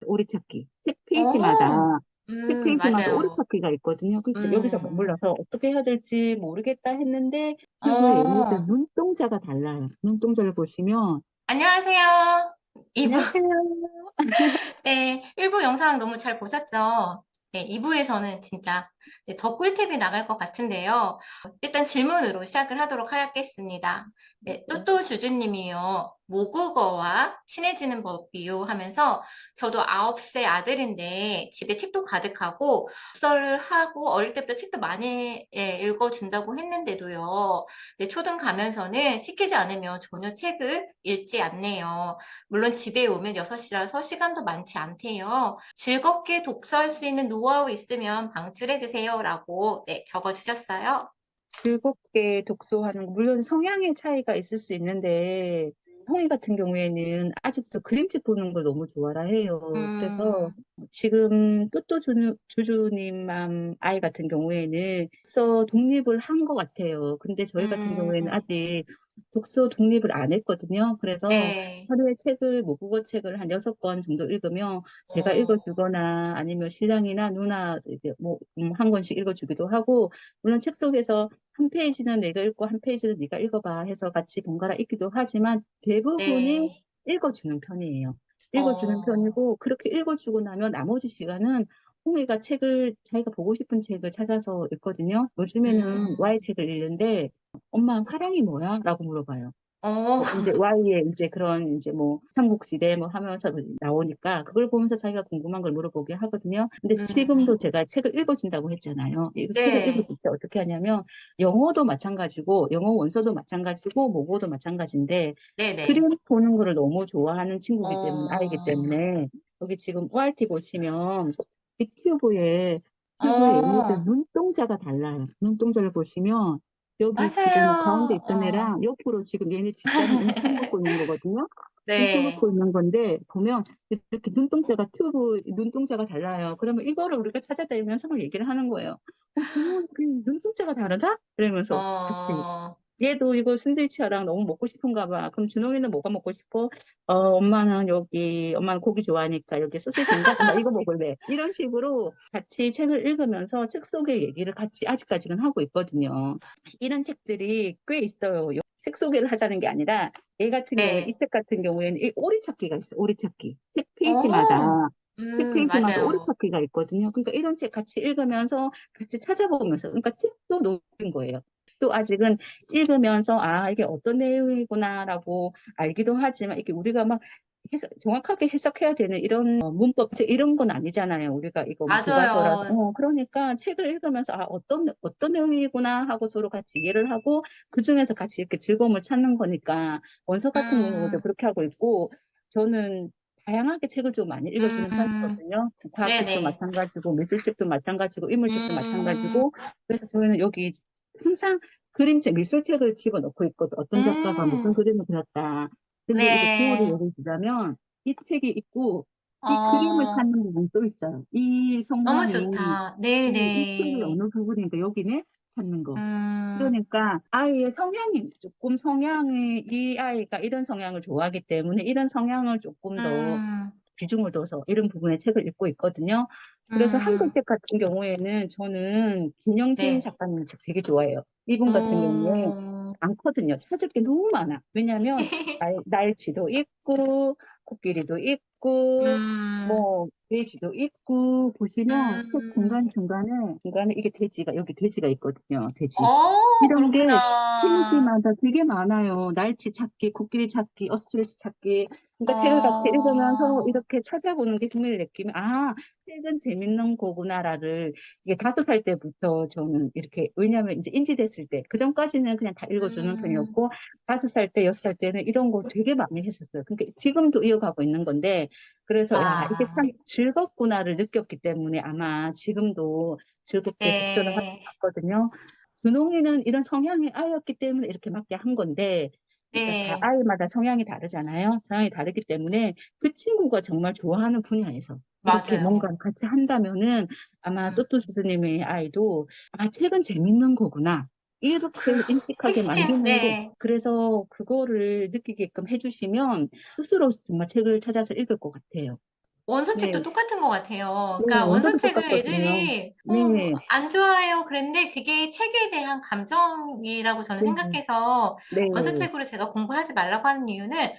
오리찾기. 오, 책 페이지마다 맞아요. 오리찾기가 있거든요. 그래서 여기서 음, 머물러서 어떻게 해야 될지 모르겠다 했는데 튜브의 얘네들 어, 눈동자가 달라요. 눈동자를 보시면 안녕하세요. 이부, 안녕하세요. 네, 1부 영상 너무 잘 보셨죠? 네, 2부에서는 진짜 네, 더 꿀팁이 나갈 것 같은데요. 일단 질문으로 시작을 하도록 하겠습니다. 네, 또또 주주님이요. 모국어와 친해지는 법이요 하면서 저도 9세 아들인데 집에 책도 가득하고 독서를 하고 어릴 때부터 책도 많이 읽어준다고 했는데도요. 네, 초등 가면서는 시키지 않으면 전혀 책을 읽지 않네요. 물론 집에 오면 6시라서 시간도 많지 않대요. 즐겁게 독서할 수 있는 노하우 있으면 방출해주세요. 라고 네, 적어주셨어요. 즐겁게 독서하는 거, 물론 성향의 차이가 있을 수 있는데, 형이 같은 경우에는 아직도 그림책 보는 걸 너무 좋아라 해요. 그래서 음, 지금 또또 주주님 아이 같은 경우에는 독서 독립을 한 것 같아요. 근데 저희 같은 경우에는 음, 아직 독서 독립을 안 했거든요. 그래서 네. 하루에 책을, 모국어 책을 한 6권 정도 읽으면 제가 어, 읽어주거나 아니면 신랑이나 누나 이렇게 뭐, 한 권씩 읽어주기도 하고, 물론 책 속에서 한 페이지는 내가 읽고 한 페이지는 네가 읽어봐 해서 같이 번갈아 읽기도 하지만 대부분이 네. 읽어주는 편이에요. 읽어주는 어, 편이고 그렇게 읽어주고 나면 나머지 시간은 홍이가 책을 자기가 보고 싶은 책을 찾아서 읽거든요. 요즘에는 음, Y 책을 읽는데 엄마 화랑이 뭐야? 라고 물어봐요. 어, 이제 Y의 이제 그런 이제 뭐 삼국지대 뭐 하면서 나오니까 그걸 보면서 자기가 궁금한 걸 물어보게 하거든요. 근데 지금도 음, 제가 책을 읽어준다고 했잖아요. 이 책을 네. 읽어줄 때 어떻게 하냐면 영어도 마찬가지고 영어 원서도 마찬가지고 모국어도 마찬가지인데 네네. 그림 보는 거를 너무 좋아하는 친구기 때문에 아이기 어, 때문에 여기 지금 ORT 보시면 이 튜브에 얘네들 어, 눈동자가 달라요. 눈동자를 보시면 여기 지금 가운데 맞아요. 있던 애랑 옆으로 지금 얘네 뒷다리 움켜 갖고 있는 거거든요. 움켜 네. 갖고 있는 건데 보면 이렇게 눈동자가 달라요. 그러면 이거를 우리가 찾아다니면서 막 얘기를 하는 거예요. 정말 그 눈동자가 다르다? 그러면서 같이 어, 얘도 이거 스인드위치랑 너무 먹고 싶은가 봐. 그럼 준홍이는 뭐가 먹고 싶어? 엄마는 고기 좋아하니까 여기 소시지인가? 엄마 이거 먹을래. 이런 식으로 같이 책을 읽으면서 책 속의 얘기를 같이 아직까지는 하고 있거든요. 이런 책들이 꽤 있어요. 책 소개를 하자는 게 아니라 얘 같은 경우에 이 네. 책 같은 경우에는 이 오리찾기가 있어. 오리찾기. 어, 책 페이지마다 맞아요. 오리찾기가 있거든요. 그러니까 이런 책 같이 읽으면서 같이 찾아보면서 그러니까 책도 놓은 거예요. 또 아직은 읽으면서 아 이게 어떤 내용이구나라고 알기도 하지만 이게 우리가 막 정확하게 해석해야 되는 이런 문법 이런 건 아니잖아요. 우리가 이거 뭐 교과서라서 맞아요. 그러니까 책을 읽으면서 아 어떤 내용이구나 하고 서로 같이 이해를 하고 그 중에서 같이 이렇게 즐거움을 찾는 거니까 원서 같은 경우도 음, 그렇게 하고 있고 저는 다양하게 책을 좀 많이 읽어주는 음, 편이거든요. 과학책도 네네. 마찬가지고 미술책도 마찬가지고 인물책도 음, 마찬가지고 그래서 저희는 여기 항상 그림책, 미술책을 집어넣고 있거든. 어떤 작가가 무슨 음, 그림을 그렸다. 근데 이거 구호를 네. 예를 들자면 이 책이 있고 이 그림을 어, 찾는 부분이 또 있어요. 이 너무 성향이 좋다. 이 책의 네네. 어느 부분인가 여기는 찾는 거. 음, 그러니까 아이의 성향이 조금 성향이 이 아이가 이런 성향을 좋아하기 때문에 이런 성향을 조금 더 음, 비중을 둬서 이런 부분의 책을 읽고 있거든요. 그래서 한글 음, 책 같은 경우에는 저는 김영진 네. 작가님 책 되게 좋아해요. 이분 같은 경우에 음, 많거든요. 찾을 게 너무 많아. 왜냐하면 날치도 있고 코끼리도 있고 음, 뭐 돼지도 있고 보시면 책 음, 중간에 이게 여기 돼지가 있거든요. 돼지. 이런 게 그렇구나. 페이지마다 되게 많아요. 날치 찾기, 코끼리 찾기, 오스트리치 찾기. 그러니까 책을 같이 읽으면서 어, 이렇게 찾아보는 게 흥미를 느끼면, 아, 책은 재밌는 거구나라를, 이게 5살 때부터 저는 이렇게, 왜냐하면 이제 인지됐을 때, 그 전까지는 그냥 다 읽어주는 음, 편이었고, 5살 때, 6살 때는 이런 거 되게 많이 했었어요. 그러니까 지금도 이어가고 있는 건데, 그래서, 야, 이게 아, 참 즐겁구나를 느꼈기 때문에 아마 지금도 즐겁게 독서를 하는 네, 것 같거든요. 준홍이는 이런 성향의 아이였기 때문에 이렇게 맞게 한 건데, 그러니까 다 네, 아이마다 성향이 다르잖아요. 성향이 다르기 때문에 그 친구가 정말 좋아하는 분야에서 이렇게 뭔가 맞아요. 같이 한다면은 아마 음, 또또 선생님의 아이도 아, 책은 재밌는 거구나. 이렇게 인식하게 핵심, 만드는 게 네. 그래서 그거를 느끼게끔 해주시면 스스로 정말 책을 찾아서 읽을 것 같아요. 원서책도 네, 똑같은 것 같아요. 네, 그러니까 원서도 원서책을 똑같거든요. 애들이 네, 안 좋아해요. 그랬는데 그게 책에 대한 감정이라고 저는 네, 생각해서 네, 원서책으로 제가 공부하지 말라고 하는 이유는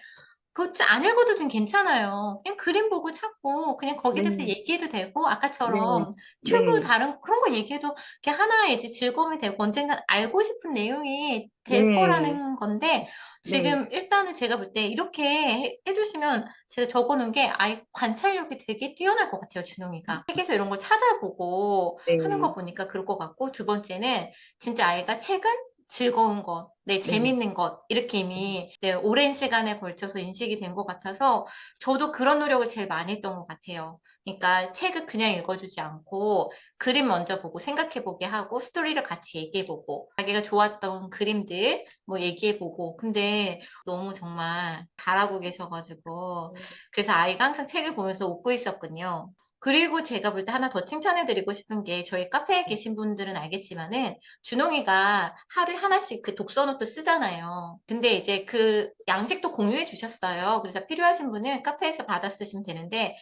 그거 안 읽어도 좀 괜찮아요. 그냥 그림 보고 찾고 그냥 거기에 대해서 네, 얘기해도 되고 네, 아까처럼 튜브 네, 다른 그런 거 얘기해도 그게 하나의 이제 즐거움이 되고 언젠간 알고 싶은 내용이 될 네, 거라는 건데 네, 지금 일단은 제가 볼 때 이렇게 해주시면 제가 적어놓은 게 아이 관찰력이 되게 뛰어날 것 같아요, 준홍이가. 책에서 이런 걸 찾아보고 하는 네, 거 보니까 그럴 것 같고 두 번째는 진짜 아이가 책은 즐거운 것, 네, 네. 재밌는 것, 이렇게 이미 네, 오랜 시간에 걸쳐서 인식이 된 것 같아서 저도 그런 노력을 제일 많이 했던 것 같아요. 그러니까 책을 그냥 읽어주지 않고 그림 먼저 보고 생각해보게 하고 스토리를 같이 얘기해보고 자기가 좋았던 그림들 뭐 얘기해보고 근데 너무 정말 잘하고 계셔가지고 그래서 아이가 항상 책을 보면서 웃고 있었군요. 그리고 제가 볼 때 하나 더 칭찬해드리고 싶은 게 저희 카페에 계신 분들은 알겠지만은 준홍이가 하루에 하나씩 그 독서노트 쓰잖아요. 근데 이제 그 양식도 공유해 주셨어요. 그래서 필요하신 분은 카페에서 받아 쓰시면 되는데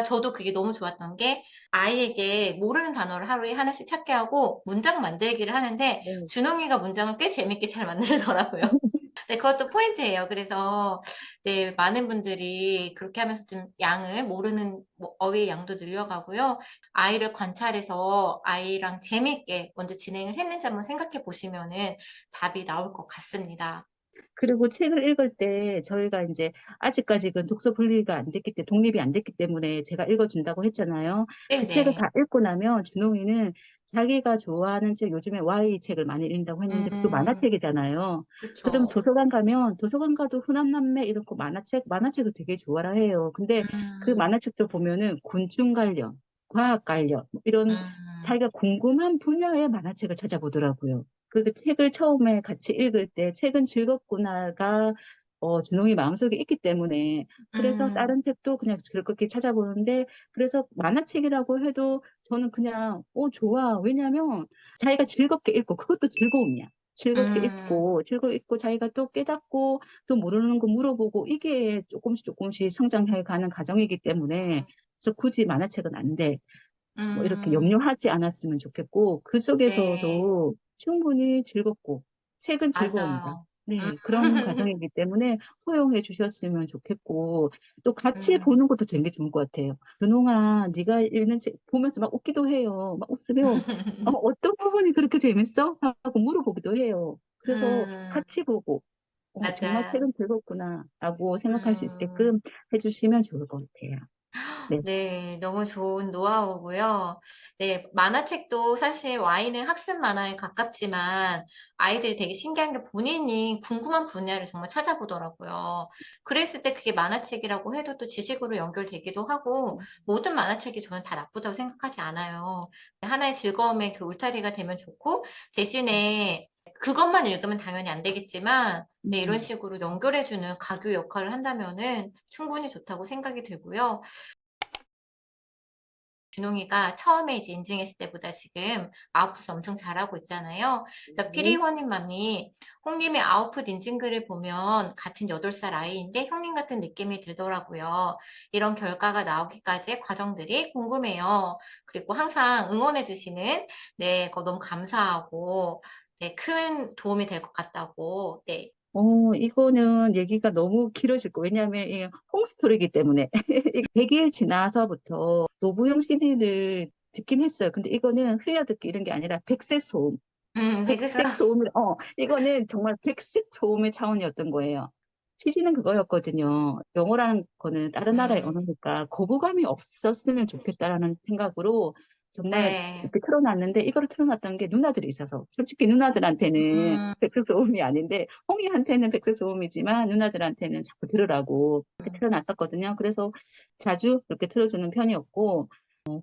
저도 그게 너무 좋았던 게 아이에게 모르는 단어를 하루에 하나씩 찾게 하고 문장 만들기를 하는데 네. 준홍이가 문장을 꽤 재밌게 잘 만들더라고요. 네, 그것도 포인트예요. 그래서 네, 많은 분들이 그렇게 하면서 좀 양을 모르는 뭐 어휘의 양도 늘려가고요. 아이를 관찰해서 아이랑 재미있게 먼저 진행을 했는지 한번 생각해 보시면은 답이 나올 것 같습니다. 그리고 책을 읽을 때 저희가 이제 아직까지 그 독서 분리가 안 됐기 때문에 독립이 안 됐기 때문에 제가 읽어준다고 했잖아요. 그 책을 네네. 다 읽고 나면 준홍이는 자기가 좋아하는 책 요즘에 Y 책을 많이 읽는다고 했는데 그것도 음, 만화책이잖아요. 그럼 그쵸. 도서관 가면 도서관 가도 흔한 남매 이렇고 만화책을 되게 좋아라 해요. 근데 그 음, 만화책도 보면은 곤충 관련, 과학 관련 뭐 이런 음, 자기가 궁금한 분야의 만화책을 찾아보더라고요. 그 책을 처음에 같이 읽을 때 책은 즐겁구나가 준홍이 마음속에 있기 때문에 그래서 음, 다른 책도 그냥 즐겁게 찾아보는데 그래서 만화책이라고 해도 저는 그냥 좋아. 왜냐면 자기가 즐겁게 읽고 그것도 즐거움이야. 즐겁게 음, 읽고 즐겁게 읽고 자기가 또 깨닫고 또 모르는 거 물어보고 이게 조금씩 조금씩 성장해 가는 과정이기 때문에 그래서 굳이 만화책은 안 돼. 뭐 이렇게 음, 염려하지 않았으면 좋겠고, 그 네, 속에서도 충분히 즐겁고, 책은 즐거움이다. 맞아요. 네, 그런 과정이기 때문에 허용해 주셨으면 좋겠고, 또 같이 음, 보는 것도 되게 좋은 것 같아요. 준홍아, 네가 읽는 책 보면서 막 웃기도 해요. 막 웃으면, 어떤 부분이 그렇게 재밌어? 하고 물어보기도 해요. 그래서 음, 같이 보고, 정말 맞아요. 책은 즐겁구나, 라고 생각할 수 음. 있게끔 해주시면 좋을 것 같아요. 네. 네, 너무 좋은 노하우고요. 네, 만화책도 사실 Y는 학습 만화에 가깝지만 아이들이 되게 신기한 게 본인이 궁금한 분야를 정말 찾아보더라고요. 그랬을 때 그게 만화책이라고 해도 또 지식으로 연결되기도 하고 모든 만화책이 저는 다 나쁘다고 생각하지 않아요. 하나의 즐거움의 그 울타리가 되면 좋고 대신에 그것만 읽으면 당연히 안 되겠지만 네, 이런 음. 식으로 연결해주는 가교 역할을 한다면은 충분히 좋다고 생각이 들고요. 준홍이가 처음에 이제 인증했을 때보다 지금 아웃풋 엄청 잘하고 있잖아요. 그래서 네. 피리원님맘이 홍님의 아웃풋 인증글을 보면 같은 8살 아이인데 형님 같은 느낌이 들더라고요. 이런 결과가 나오기까지의 과정들이 궁금해요. 그리고 항상 응원해주시는 네, 그거 너무 감사하고 네, 큰 도움이 될 것 같다고 네, 이거는 얘기가 너무 길어질 거. 왜냐하면 이 홈스토리이기 때문에. 100일 지나서부터 노부영 CD를 듣긴 했어요. 근데 이거는 흘려듣기 이런 게 아니라 백색 소음. 백스 백색 소음을, 이거는 정말 백색 소음의 차원이었던 거예요. 취지는 그거였거든요. 영어라는 거는 다른 나라의 음, 언어니까 거부감이 없었으면 좋겠다라는 생각으로 정말 네, 이렇게 틀어놨는데 이거를 틀어놨던 게 누나들이 있어서 솔직히 누나들한테는 음, 백색 소음이 아닌데 홍이한테는 백색 소음이지만 누나들한테는 자꾸 들으라고 이렇게 틀어놨었거든요. 그래서 자주 그렇게 틀어주는 편이었고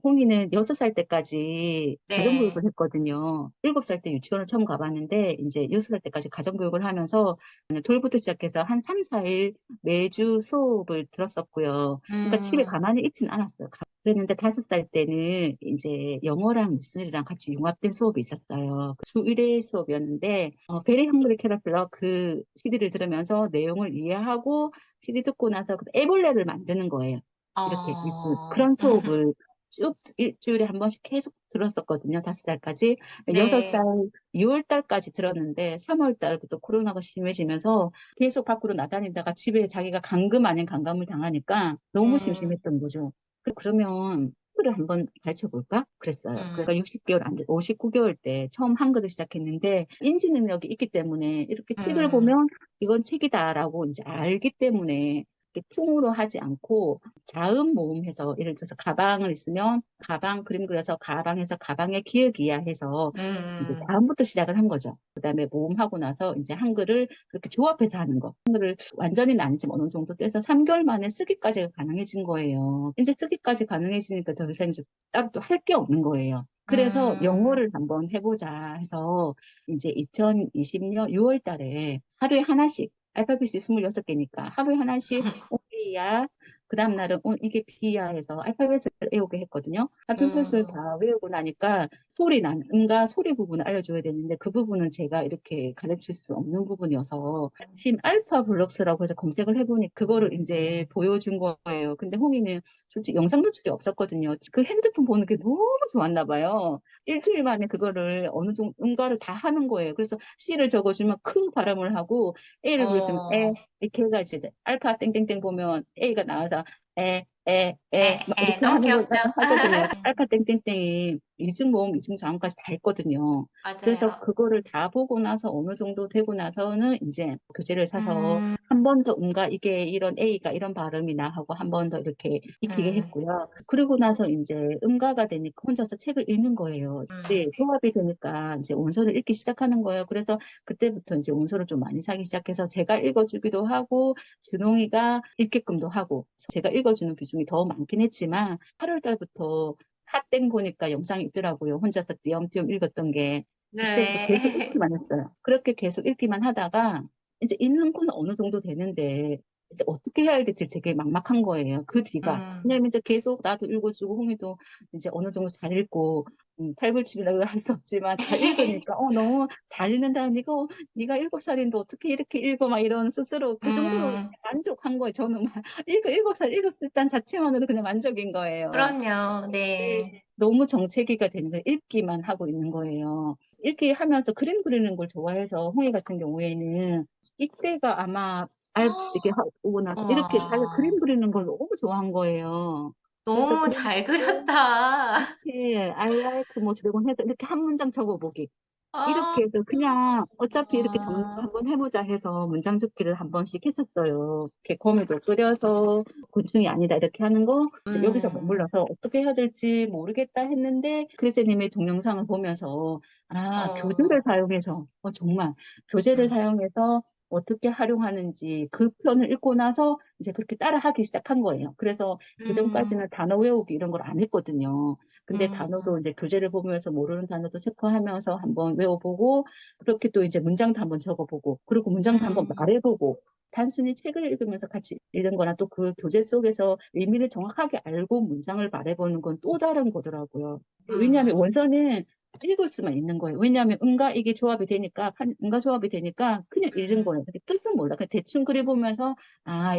홍이는 6살 때까지 네, 가정교육을 했거든요. 7살 때 유치원을 처음 가봤는데, 이제 6살 때까지 가정교육을 하면서 돌부터 시작해서 한 3, 4일 매주 수업을 들었었고요. 그러니까 집에 음, 가만히 있지는 않았어요. 그랬는데 5살 때는 이제 영어랑 미술이랑 같이 융합된 수업이 있었어요. 주 1회 수업이었는데, 베리 헝그리 캐러플러 그 CD를 들으면서 내용을 이해하고 CD 듣고 나서 그 애벌레를 만드는 거예요. 이렇게 있으면 어, 그런 수업을 쭉 일주일에 한 번씩 계속 들었었거든요. 5살까지. 6살, 네. 2월 달까지 들었는데 3월 달부터 코로나가 심해지면서 계속 밖으로 나다니다가 집에 자기가 감금 아닌 감감을 당하니까 너무 음, 심심했던 거죠. 그러면 한글을 한번 가르쳐 볼까? 그랬어요. 음, 그래서 60개월 안 돼, 59개월 때 처음 한글을 시작했는데 인지 능력이 있기 때문에 이렇게 책을 음, 보면 이건 책이다라고 이제 알기 때문에 이렇게 통으로 하지 않고 자음 모음해서 예를 들어서 가방을 있으면 가방 그림 그려서 가방에서 가방의 기억이야 해서 이제 음, 자음부터 시작을 한 거죠. 그다음에 모음하고 나서 이제 한글을 그렇게 조합해서 하는 거. 한글을 완전히는 아니지만 어느 정도 떼서 3개월 만에 쓰기까지가 가능해진 거예요. 이제 쓰기까지 가능해지니까 더 이상 이제 따로 또 할 게 없는 거예요. 그래서 음, 영어를 한번 해보자 해서 이제 2020년 6월 달에 하루에 하나씩 알파벳이 26개니까 하루에 하나씩 오케이야. 그 다음 날은 이게 B야 해서 알파벳을 외우게 했거든요. 알파벳을 음, 다 외우고 나니까 소리 난 음과 소리 부분을 알려줘야 되는데 그 부분은 제가 이렇게 가르칠 수 없는 부분이어서 지금 알파 블록스라고 해서 검색을 해보니 그거를 이제 보여준 거예요. 근데 홍이는 솔직히 영상 노출이 없었거든요. 그 핸드폰 보는 게 너무 좋았나 봐요. 일주일 만에 그거를 어느 정도 음가를 다 하는 거예요. 그래서 C를 적어주면 크 발음을 하고 A를 부르시면 에, 어, 이렇게 해가지고 알파 땡땡땡 보면 A가 나와서 막 이렇게 너무 하는 걸 귀엽죠? 하거든요. 알파 땡땡땡이 이중 모음, 이중 자음까지 다 했거든요. 그래서 맞아요. 그거를 다 보고 나서 어느 정도 되고 나서는 이제 교재를 사서 음, 한 번 더 이게 이런 A가 이런 발음이나 하고 한 번 더 이렇게 익히게 음, 했고요. 그리고 나서 이제 음가가 되니까 혼자서 책을 읽는 거예요. 네, 음, 조합이 되니까 이제 원서를 읽기 시작하는 거예요. 그래서 그때부터 이제 원서를 좀 많이 사기 시작해서 제가 읽어주기도 하고 준홍이가 읽게끔도 하고 제가 읽어주는 비중이 더 많긴 했지만 8월 달부터 핫땡 보니까 영상이 있더라고요. 혼자서 띄엄띄엄 읽었던 게 그때부터 계속 네. 읽기만 했어요. 그렇게 계속 읽기만 하다가 이제 읽는 건 어느 정도 되는데 이제 어떻게 해야 할지 되게 막막한 거예요. 그 뒤가. 음, 왜냐면 이제 계속 나도 읽어주고 홍이도 이제 어느 정도 잘 읽고 팔불출이라고 할 수 없지만 잘 읽으니까 너무 잘 읽는다. 네가 7살인데 어떻게 이렇게 읽어 막 이런 스스로 그 정도로 음, 만족한 거예요. 저는 막 7살 읽었을 땐 자체만으로 그냥 만족인 거예요. 그럼요. 네. 네. 너무 정체기가 되는 거예요. 읽기만 하고 있는 거예요. 읽기 하면서 그림 그리는 걸 좋아해서 홍이 같은 경우에는 이때가 아마 이렇게 오고 나서 이렇게 자기가 와, 그림 그리는 걸 너무 좋아한 거예요. 그래서 너무 그림 잘 그리고 그렸다. 이렇게 I like 뭐 드래곤 해서 이렇게 한 문장 적어보기. 아, 이렇게 해서 그냥 어차피 이렇게 정리 와, 한번 해보자 해서 문장 적기를 한 번씩 했었어요. 이렇게 거미도 끓여서 곤충이 아니다 이렇게 하는 거 이제 여기서 음, 머물러서 어떻게 해야 될지 모르겠다 했는데 크리스님의 동영상을 보면서 교재를 어, 사용해서 정말 교재를 음, 사용해서 어떻게 활용하는지 그 편을 읽고 나서 이제 그렇게 따라하기 시작한 거예요. 그래서 음, 그전까지는 단어 외우기 이런 걸 안 했거든요. 근데 음, 단어도 이제 교재를 보면서 모르는 단어도 체크하면서 한번 외워보고, 그렇게 또 이제 문장도 한번 적어보고, 그리고 문장도 한번 음, 말해보고, 단순히 책을 읽으면서 같이 읽는 거나 또 그 교재 속에서 의미를 정확하게 알고 문장을 말해보는 건 또 다른 거더라고요. 왜냐하면 음, 원서는 읽을 수만 있는 거예요. 왜냐하면 은과 이게 조합이 되니까, 은과 조합이 되니까 그냥 읽는 음, 거예요. 근데 뜻은 몰라. 그냥 대충 그려보면서,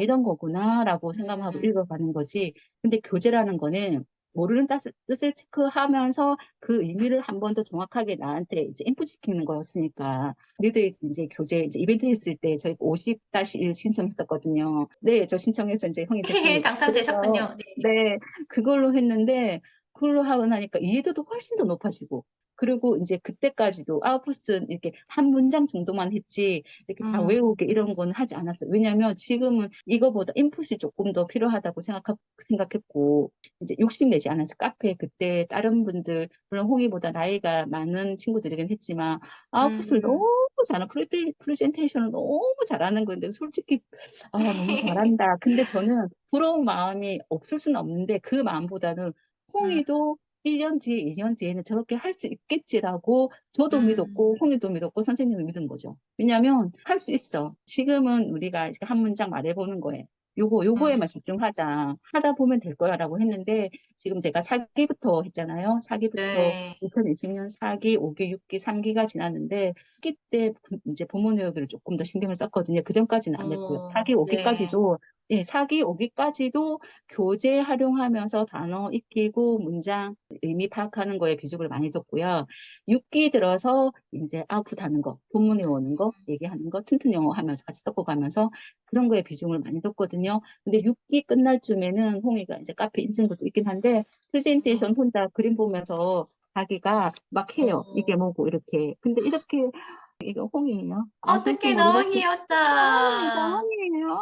이런 거구나라고 생각하고 음, 읽어가는 거지. 근데 교재라는 거는 모르는 뜻을 체크하면서 그 의미를 한 번 더 정확하게 나한테 이제 인풋시키는 거였으니까. 너희들 이제 교재 이제 이벤트 했을 때 저희 50-1 신청했었거든요. 네, 저 신청해서 이제 형이 됐습니다. 그래서 당첨되셨군요. 네. 네, 그걸로 했는데 그걸로 하고 나니까 이해도도 훨씬 더 높아지고 그리고 이제 그때까지도 아웃풋은 이렇게 한 문장 정도만 했지 이렇게 다 음, 외우게 이런 건 하지 않았어요. 왜냐하면 지금은 이거보다 인풋이 조금 더 필요하다고 생각했고 이제 욕심내지 않아서 카페에 그때 다른 분들 물론 홍이보다 나이가 많은 친구들이긴 했지만 아웃풋을 음, 너무 잘하는 프레젠테이션을 너무 잘하는 건데 솔직히 너무 잘한다. 근데 저는 부러운 마음이 없을 수는 없는데 그 마음보다는 음, 홍이도 1년 뒤에, 2년 뒤에는 저렇게 할 수 있겠지라고 저도 믿었고, 음, 홍이도 믿었고, 선생님도 믿은 거죠. 왜냐면 할 수 있어. 지금은 우리가 이렇게 한 문장 말해보는 거예요. 요거에만 음, 집중하자. 하다 보면 될 거야라고 했는데, 지금 제가 4기부터 했잖아요. 4기부터 네. 2020년 4기, 5기, 6기, 3기가 지났는데, 4기 때 이제 부모 교육을 조금 더 신경을 썼거든요. 그 전까지는 안 했고요. 4기, 네. 5기까지도 예, 4기, 5기까지도 교재 활용하면서 단어 익히고 문장 의미 파악하는 거에 비중을 많이 뒀고요. 6기 들어서 이제 아웃풋 하는 거, 본문에 오는 거, 얘기하는 거, 튼튼 영어 하면서 같이 섞어가면서 그런 거에 비중을 많이 뒀거든요. 근데 6기 끝날 쯤에는 홍이가 이제 카페 인증도 있긴 한데 프레젠테이션 혼자 그림 보면서 자기가 막 해요. 이게 어, 뭐고 이렇게. 근데 이렇게 이거 홍이에요. 아실지 어떡해, 너무 모르겠지만 홍이에요, 귀엽다. 홍이에요.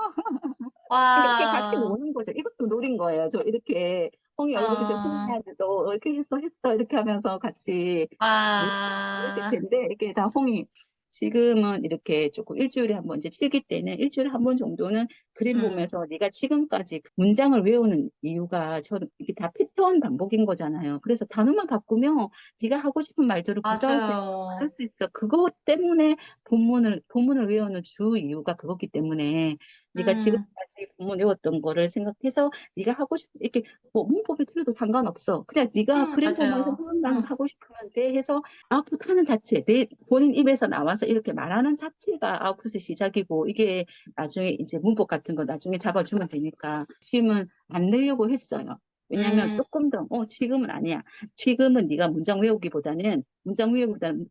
그러니까 이렇게 같이 와, 노는 거죠. 이것도 노린 거예요. 저 이렇게 홍이 얼굴 이제 어, 홍이야 너 이렇게 했어 이렇게 하면서 같이 노실 와, 텐데 이게 다 홍이 지금은 이렇게 조금 일주일에 한 번 이제 7기 때는 일주일에 한 번 정도는 그림 음, 보면서 네가 지금까지 그 문장을 외우는 이유가 저는 이게 다 패턴 반복인 거잖아요. 그래서 단어만 바꾸면 네가 하고 싶은 말들을 구사할 수 있어. 말할 맞아요. 수 있어. 그것 때문에 본문을 외우는 주 이유가 그거기 때문에 네가 음, 지금까지 본문 외웠던 거를 생각해서 네가 하고 싶 이렇게 뭐 문법이 틀려도 상관없어. 그냥 네가 그림 보면서 맞아요. 생각나는 거 하고 싶으면 돼 해서 아웃풋 하는 자체, 내 본인 입에서 나와서 이렇게 말하는 자체가 아웃풋의 시작이고 이게 나중에 이제 문법 같은 거 나중에 잡아주면 되니까 지금은 안 내려고 했어요. 왜냐하면 음, 조금 더, 지금은 아니야. 지금은 네가 문장 외우기보다는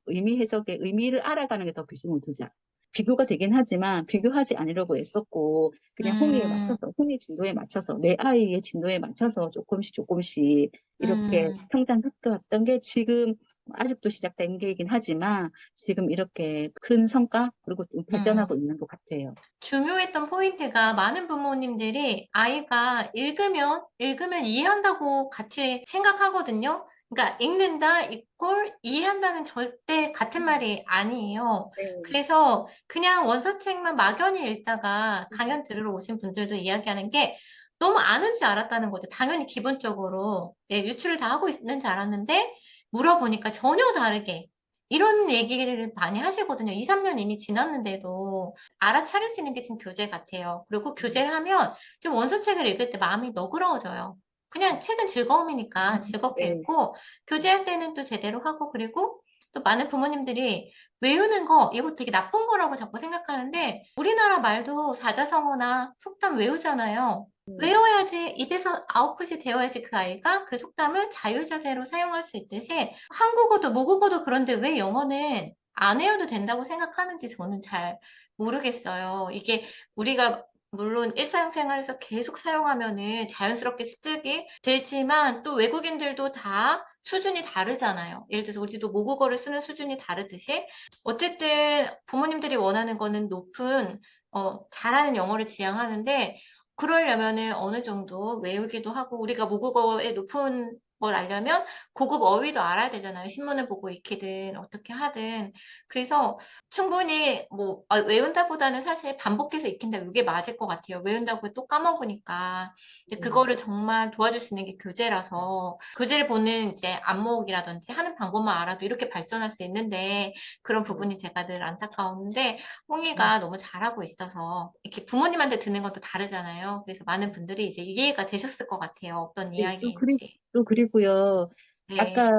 의미 해석의 의미를 알아가는 게 더 비중을 두자. 비교가 되긴 하지만 비교하지 않으려고 애썼고 그냥 음, 홍의 진도에 맞춰서 내 아이의 진도에 맞춰서 조금씩 조금씩 이렇게 음. 성장해왔던 게 지금 아직도 시작 단계이긴 하지만 지금 이렇게 큰 성과 그리고 좀 음. 발전하고 있는 것 같아요. 중요했던 포인트가 많은 부모님들이 아이가 읽으면 이해한다고 같이 생각하거든요. 그러니까 읽는다 이꼴 이해한다는 절대 같은 말이 아니에요. 네. 그래서 그냥 원서책만 막연히 읽다가 강연 들으러 오신 분들도 이야기하는 게 너무 아는 줄 알았다는 거죠. 당연히 기본적으로 예, 유출을 다 하고 있는 줄 알았는데 물어보니까 전혀 다르게 이런 얘기를 많이 하시거든요. 2, 3년 이미 지났는데도 알아차릴 수 있는 게 지금 교재 같아요. 그리고 교재를 하면 지금 원서책을 읽을 때 마음이 너그러워져요. 그냥 책은 즐거움이니까 즐겁게 네. 읽고 교재할 때는 또 제대로 하고 그리고 또 많은 부모님들이 외우는 거 이거 되게 나쁜 거라고 자꾸 생각하는데 우리나라 말도 사자성어나 속담 외우잖아요. 외워야지 입에서 아웃풋이 되어야지 그 아이가 그 속담을 자유자재로 사용할 수 있듯이 한국어도 모국어도 그런데 왜 영어는 안 외워도 된다고 생각하는지 저는 잘 모르겠어요. 이게 우리가 물론 일상생활에서 계속 사용하면은 자연스럽게 습득이 되지만 또 외국인들도 다 수준이 다르잖아요. 예를 들어서 우리도 모국어를 쓰는 수준이 다르듯이 어쨌든 부모님들이 원하는 거는 높은 잘하는 영어를 지향하는데 그러려면은 어느 정도 외우기도 하고 우리가 모국어의 높은 걸 알려면 고급 어휘도 알아야 되잖아요. 신문을 보고 익히든 어떻게 하든. 그래서 충분히 뭐 외운다보다는 사실 반복해서 익힌다 이게 맞을 것 같아요. 외운다고 또 까먹으니까. 근데 그거를 정말 도와줄 수 있는 게 교재라서 교재를 보는 이제 안목이라든지 하는 방법만 알아도 이렇게 발전할 수 있는데 그런 부분이 제가 늘 안타까웠는데 홍이가 너무 잘하고 있어서 이렇게 부모님한테 듣는 것도 다르잖아요. 그래서 많은 분들이 이제 이해가 되셨을 것 같아요. 어떤 네, 이야기인지. 또 그리고요. 네, 아까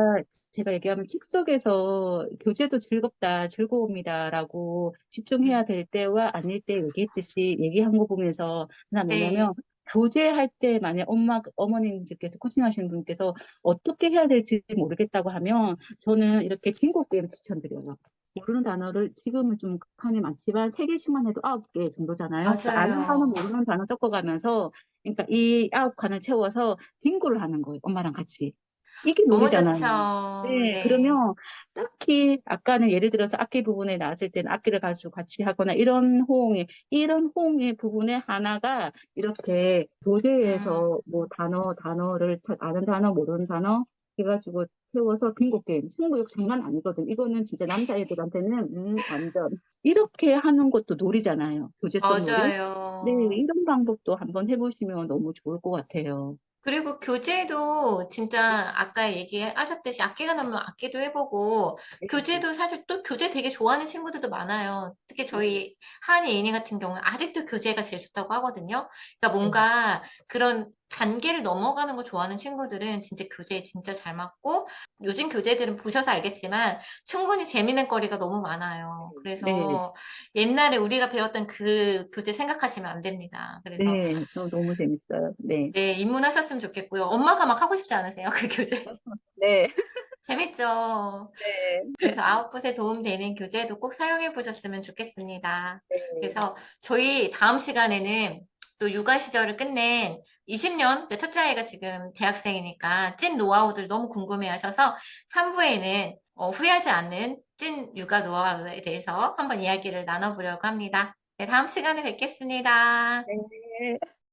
제가 얘기하면 책 속에서 교재도 즐겁다, 즐거움이다라고 집중해야 될 때와 아닐 때 얘기했듯이 얘기한 거 보면서 하나 네, 뭐냐면 교재할 때 만약 어머님들께서 코칭하시는 분께서 어떻게 해야 될지 모르겠다고 하면 저는 이렇게 빙고 게임 추천드려요. 모르는 단어를 지금은 좀 극한이 많지만 세 개씩만 해도 9개 정도잖아요. 그러니까 아는 단어 맞아요. 모르는 단어 섞어가면서 그러니까 이 9칸을 채워서 빙고를 하는 거예요. 엄마랑 같이. 이게 너무 놀이잖아요. 좋죠. 네, 네. 그러면 딱히 아까는 예를 들어서 악기 부분에 나왔을 때는 악기를 가지고 같이 하거나 이런 호응의 부분에 하나가 이렇게 음, 교재에서 뭐 단어를 아는 단어 모르는 단어 해가지고 채워서 빙고 게임 승부욕 장난 아니거든. 이거는 진짜 남자애들한테는 완전 이렇게 하는 것도 놀이잖아요. 교재성 놀이. 네, 맞아요. 이런 방법도 한번 해보시면 너무 좋을 것 같아요. 그리고 교재도 진짜 아까 얘기하셨듯이 악기가 나면 악기도 해보고 네, 교재도 사실 또 교재 되게 좋아하는 친구들도 많아요. 특히 네, 저희 하은이 애니 같은 경우는 아직도 교재가 제일 좋다고 하거든요. 그러니까 네, 뭔가 그런 단계를 넘어가는 거 좋아하는 친구들은 진짜 교재에 진짜 잘 맞고 요즘 교재들은 보셔서 알겠지만 충분히 재미있는 거리가 너무 많아요. 네, 그래서 옛날에 우리가 배웠던 그 교재 생각하시면 안 됩니다. 그래서 네, 너무 재밌어요. 네, 네, 입문하셨으면 좋겠고요. 엄마가 막 하고 싶지 않으세요? 그 교재? 네, 재밌죠? 네, 그래서 아웃풋에 도움되는 교재도 꼭 사용해 보셨으면 좋겠습니다. 그래서 저희 다음 시간에는 또 육아 시절을 끝낸 20년, 첫째 아이가 지금 대학생이니까 찐 노하우들 너무 궁금해 하셔서 3부에는 후회하지 않는 찐 육아 노하우에 대해서 한번 이야기를 나눠보려고 합니다. 네, 다음 시간에 뵙겠습니다. 네.